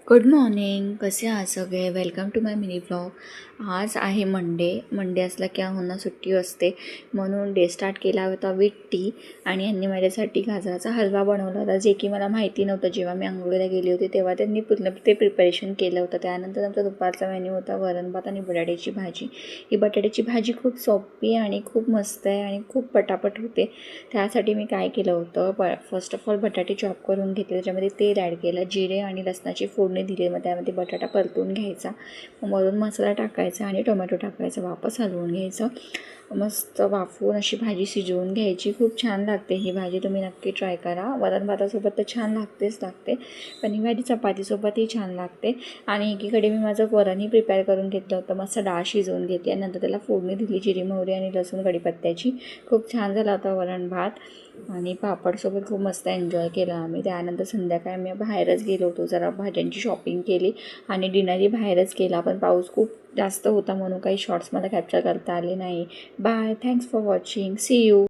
Good morning. कसे आहात सगळे? Welcome to my mini blog. आज आहे मंडे असला की होणं सुट्टी असते, म्हणून डे स्टार्ट केला होता विथ टी. आणि यांनी माझ्यासाठी गाजराचा हलवा बनवला होता, जे की मला माहिती नव्हतं. जेव्हा मी आंघोळीला गेली होती तेव्हा त्यांनी पूर्ण ते प्रिपरेशन केलं होतं. त्यानंतर आमचा दुपारचा मेन्यू होता वरण भात आणि बटाट्याची भाजी. ही बटाट्याची भाजी खूप सोपी आणि खूप मस्त आहे आणि खूप पटापट होते. त्यासाठी मी काय केलं होतं, फर्स्ट ऑफ ऑल बटाटे चॉप करून घेतले, त्याच्यामध्ये तेल ॲड केलं, जिरे आणि लसणाची फोडणी दिली. मग त्यामध्ये बटाटा परतून घ्यायचा, मग वरून मसाला टाकायचा आणि टोमॅटो टाकायचा, वापस हलवून घ्यायचं. मस्त वाफवून अशी भाजी शिजवून घ्यायची. खूप छान लागते ही भाजी, तुम्ही नक्की ट्राय करा. वरण भातासोबत तर छान लागते, पण ही भाजी चपातीसोबतही छान लागते. आणि एकीकडे मी माझं वरणही प्रिपेअर करून घेतलं होतं. मस्त डाळ शिजवून घेतली आणि नंतर त्याला फोडणी दिली, जिरी मोहरी आणि लसूण कढीपत्त्याची. खूप छान झाला होता वरण भात. आणि पापडसोबत खूप मस्त एन्जॉय केला आम्ही. त्यानंतर संध्याकाळी आम्ही बाहेरच गेलो होतो, जरा भाज्यांची शॉपिंग केली आणि डिनरही बाहेरच केला. पण पाऊस खूप जास्त होता म्हणून काही शॉर्ट्स मला कॅप्चर करता आले नाही. Bye. Thanks for watching. See you.